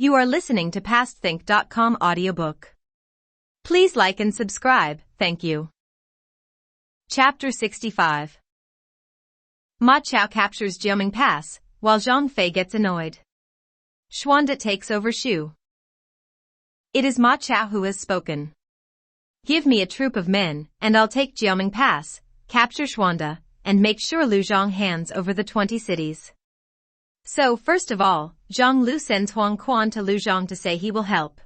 You are listening to PastThink.com audiobook. Please like and subscribe, thank you. Chapter 65. Ma Chao captures Jiaming Pass, while Zhang Fei gets annoyed. Xuanda takes over Shu. It is Ma Chao who has spoken. Give me a troop of men, and I'll take Jiaming Pass, capture Xuanda, and make sure Lu Zhang hands over the 20 cities. So, first of all, Zhang Lu sends Huang Quan to Lu Zhang to say he will help.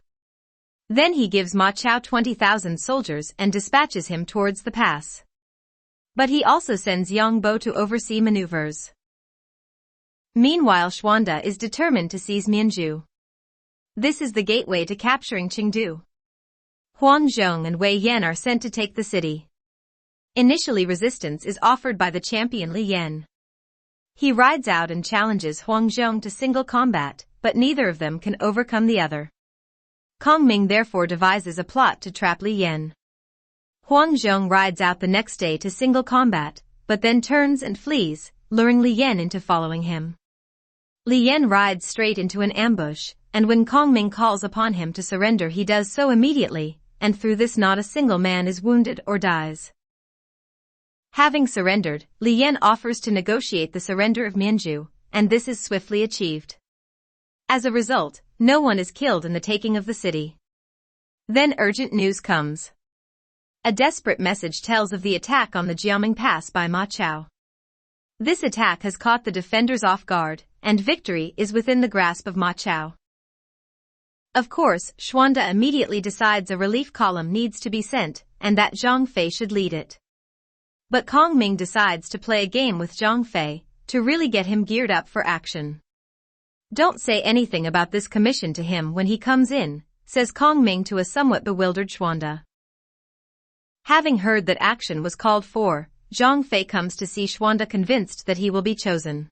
Then he gives Ma Chao 20,000 soldiers and dispatches him towards the pass. But he also sends Yang Bo to oversee maneuvers. Meanwhile, Xuanda is determined to seize Mianzhu. This is the gateway to capturing Chengdu. Guanzhong and Wei Yan are sent to take the city. Initially, resistance is offered by the champion Li Yan. He rides out and challenges Guanzhong to single combat, but neither of them can overcome the other. Kong Ming therefore devises a plot to trap Li Yan. Guanzhong rides out the next day to single combat, but then turns and flees, luring Li Yan into following him. Li Yan rides straight into an ambush, and when Kong Ming calls upon him to surrender, he does so immediately, and through this not a single man is wounded or dies. Having surrendered, Li Yan offers to negotiate the surrender of Mianzhu, and this is swiftly achieved. As a result, no one is killed in the taking of the city. Then urgent news comes. A desperate message tells of the attack on the Jiaming Pass by Ma Chao. This attack has caught the defenders off guard, and victory is within the grasp of Ma Chao. Of course, Xuanda immediately decides a relief column needs to be sent, and that Zhang Fei should lead it. But Kong Ming decides to play a game with Zhang Fei, to really get him geared up for action. Don't say anything about this commission to him when he comes in, says Kong Ming to a somewhat bewildered Xuanda. Having heard that action was called for, Zhang Fei comes to see Xuanda convinced that he will be chosen.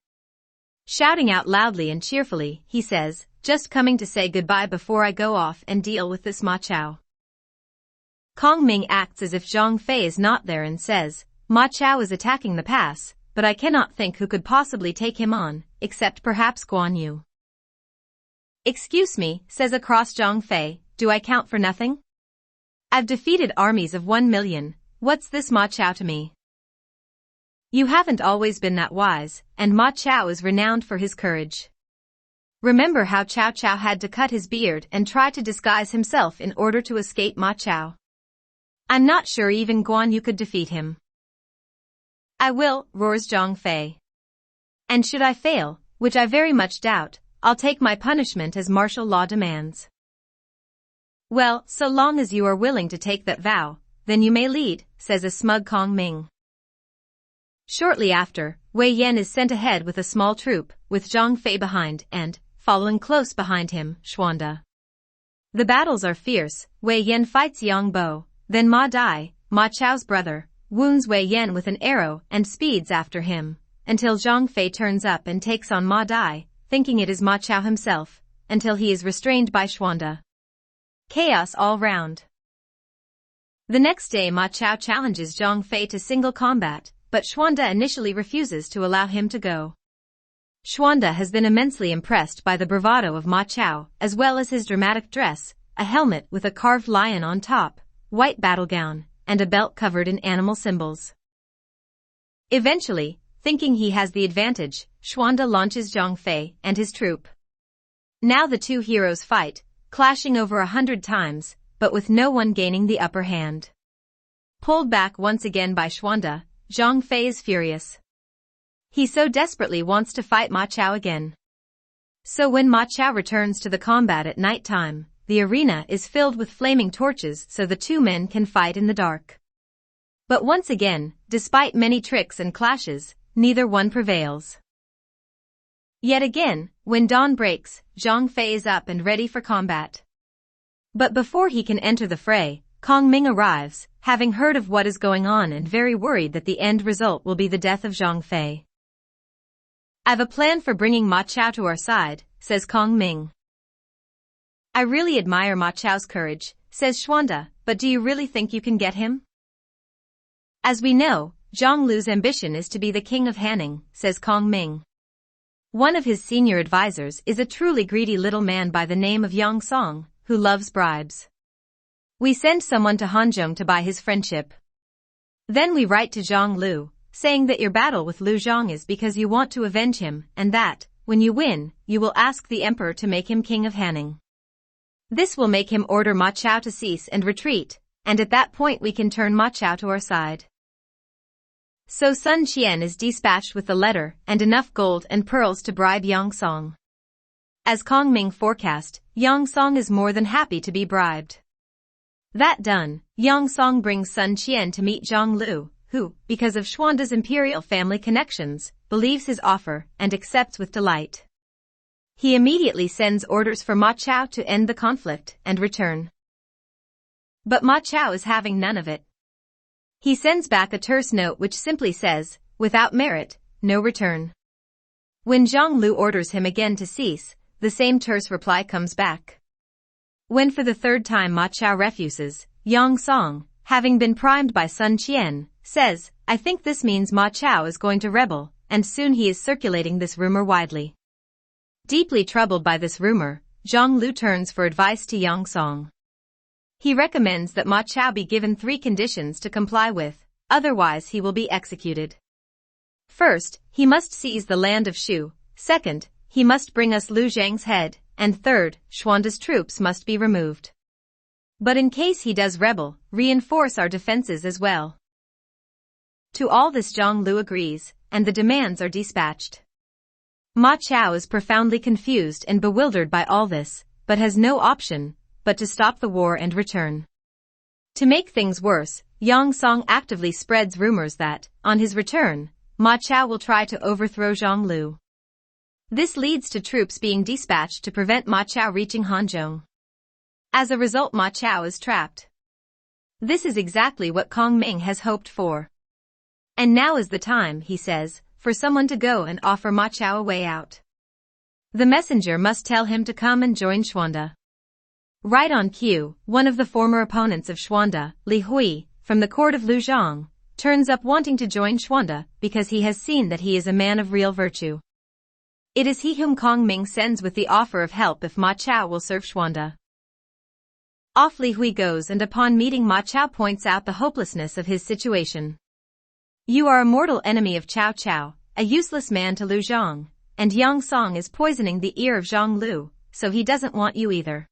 Shouting out loudly and cheerfully, he says, "Just coming to say goodbye before I go off and deal with this Ma Chao." Kong Ming acts as if Zhang Fei is not there and says, "Ma Chao is attacking the pass, but I cannot think who could possibly take him on, except perhaps Guan Yu." "Excuse me," says across Zhang Fei, "do I count for nothing? I've defeated armies of 1 million, what's this Ma Chao to me?" You haven't always been that wise, and Ma Chao is renowned for his courage. Remember how Cao Cao had to cut his beard and try to disguise himself in order to escape Ma Chao? I'm not sure even Guan Yu could defeat him. "I will," roars Zhang Fei. "And should I fail, which I very much doubt, I'll take my punishment as martial law demands." "Well, so long as you are willing to take that vow, then you may lead," says a smug Kong Ming. Shortly after, Wei Yan is sent ahead with a small troop, with Zhang Fei behind and, following close behind him, Xuanda. The battles are fierce. Wei Yan fights Yang Bo, then Ma Dai, Ma Chao's brother, wounds Wei Yan with an arrow and speeds after him, until Zhang Fei turns up and takes on Ma Dai, thinking it is Ma Chao himself, until he is restrained by Xuanda. Chaos all round. The next day Ma Chao challenges Zhang Fei to single combat, but Xuanda initially refuses to allow him to go. Xuanda has been immensely impressed by the bravado of Ma Chao, as well as his dramatic dress, a helmet with a carved lion on top, white battle gown, and a belt covered in animal symbols. Eventually, thinking he has the advantage, Xuanda launches Zhang Fei and his troop. Now the two heroes fight, clashing over 100 times, but with no one gaining the upper hand. Pulled back once again by Xuanda, Zhang Fei is furious. He so desperately wants to fight Ma Chao again. So when Ma Chao returns to the combat at night time, the arena is filled with flaming torches so the two men can fight in the dark. But once again, despite many tricks and clashes, neither one prevails. Yet again, when dawn breaks, Zhang Fei is up and ready for combat. But before he can enter the fray, Kong Ming arrives, having heard of what is going on and very worried that the end result will be the death of Zhang Fei. "I've a plan for bringing Ma Chao to our side," says Kong Ming. "I really admire Ma Chao's courage," says Xuanda, "but do you really think you can get him?" "As we know, Zhang Lu's ambition is to be the king of Hanning," says Kong Ming. One of his senior advisors is a truly greedy little man by the name of Guanzhong, who loves bribes. We send someone to Guanzhong to buy his friendship. Then we write to Zhang Lu, saying that your battle with Lu Zhang is because you want to avenge him, and that, when you win, you will ask the emperor to make him king of Hanning. This will make him order Ma Chao to cease and retreat, and at that point we can turn Ma Chao to our side. So Sun Qian is dispatched with the letter and enough gold and pearls to bribe Guanzhong. As Kong Ming forecast, Guanzhong is more than happy to be bribed. That done, Guanzhong brings Sun Qian to meet Zhang Lu, who, because of Xuanda's imperial family connections, believes his offer and accepts with delight. He immediately sends orders for Ma Chao to end the conflict and return. But Ma Chao is having none of it. He sends back a terse note which simply says, without merit, no return. When Zhang Lu orders him again to cease, the same terse reply comes back. When for the third time Ma Chao refuses, Guanzhong, having been primed by Sun Qian, says, I think this means Ma Chao is going to rebel, and soon he is circulating this rumor widely. Deeply troubled by this rumor, Zhang Lu turns for advice to Guanzhong. He recommends that Ma Chao be given 3 conditions to comply with, otherwise he will be executed. First, he must seize the land of Shu. Second, he must bring us Lu Zhang's head. And third, Xuanda's troops must be removed. But in case he does rebel, reinforce our defenses as well. To all this Zhang Lu agrees, and the demands are dispatched. Ma Chao is profoundly confused and bewildered by all this, but has no option but to stop the war and return. To make things worse, Guanzhong actively spreads rumors that, on his return, Ma Chao will try to overthrow Zhang Lu. This leads to troops being dispatched to prevent Ma Chao reaching Guanzhong. As a result, Ma Chao is trapped. This is exactly what Kong Ming has hoped for. And now is the time, he says, for someone to go and offer Ma Chao a way out. The messenger must tell him to come and join Xuanda. Right on cue, one of the former opponents of Xuanda, Li Hui, from the court of Lu Zhang, turns up wanting to join Xuanda because he has seen that he is a man of real virtue. It is he whom Kong Ming sends with the offer of help if Ma Chao will serve Xuanda. Off Li Hui goes, and upon meeting Ma Chao points out the hopelessness of his situation. You are a mortal enemy of Cao Cao, a useless man to Lu Zhang, and Guanzhong is poisoning the ear of Zhang Lu, so he doesn't want you either.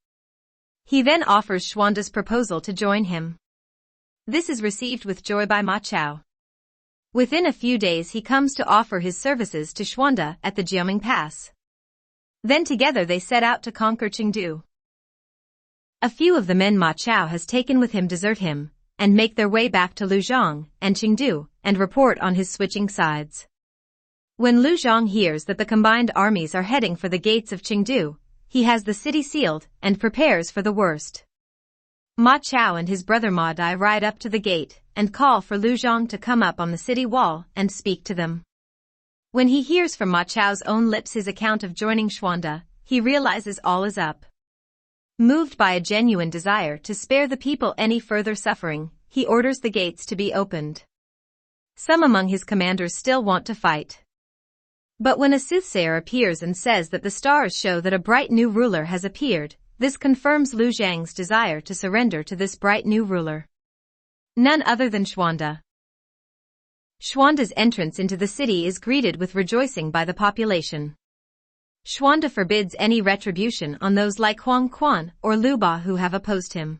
He then offers Xuanda's proposal to join him. This is received with joy by Ma Chao. Within a few days he comes to offer his services to Xuanda at the Jiaming Pass. Then together they set out to conquer Chengdu. A few of the men Ma Chao has taken with him desert him, and make their way back to Lu Zhang and Chengdu, and report on his switching sides. When Lu Zhang hears that the combined armies are heading for the gates of Chengdu, he has the city sealed and prepares for the worst. Ma Chao and his brother Ma Dai ride up to the gate and call for Lu Zhang to come up on the city wall and speak to them. When he hears from Ma Chao's own lips his account of joining Xuanda, he realizes all is up. Moved by a genuine desire to spare the people any further suffering, he orders the gates to be opened. Some among his commanders still want to fight. But when a soothsayer appears and says that the stars show that a bright new ruler has appeared, this confirms Lu Zhang's desire to surrender to this bright new ruler. None other than Xuanda. Xuanda's entrance into the city is greeted with rejoicing by the population. Xuanda forbids any retribution on those like Huang Quan or Lu Ba who have opposed him.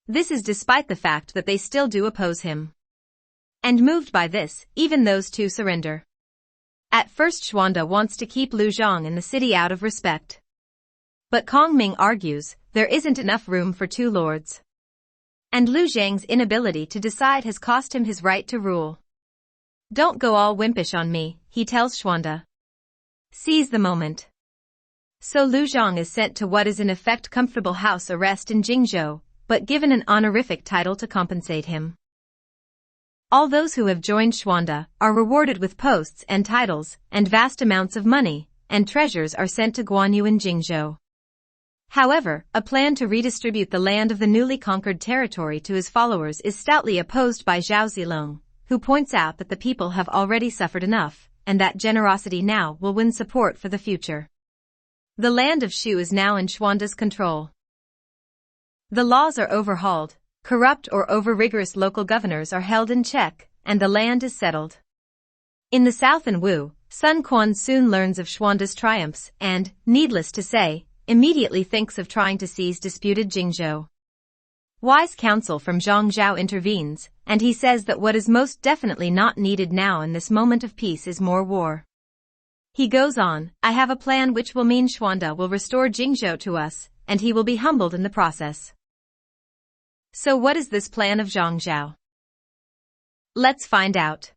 This is despite the fact that they still do oppose him. And moved by this, even those two surrender. At first Xuanda wants to keep Lu Zhang in the city out of respect. But Kong Ming argues, there isn't enough room for 2 lords. And Lu Zhang's inability to decide has cost him his right to rule. Don't go all wimpish on me, he tells Xuanda. Seize the moment. So Lu Zhang is sent to what is in effect comfortable house arrest in Jingzhou, but given an honorific title to compensate him. All those who have joined Xuanda are rewarded with posts and titles, and vast amounts of money and treasures are sent to Guanyu in Jingzhou. However, a plan to redistribute the land of the newly conquered territory to his followers is stoutly opposed by Zhao Zilong, who points out that the people have already suffered enough, and that generosity now will win support for the future. The land of Shu is now in Xuanda's control. The laws are overhauled, corrupt or over-rigorous local governors are held in check, and the land is settled. In the south in Wu, Sun Quan soon learns of Xuanda's triumphs and, needless to say, immediately thinks of trying to seize disputed Jingzhou. Wise counsel from Zhang Zhao intervenes, and he says that what is most definitely not needed now in this moment of peace is more war. He goes on, I have a plan which will mean Xuanda will restore Jingzhou to us, and he will be humbled in the process. So what is this plan of Zhang Zhao? Let's find out.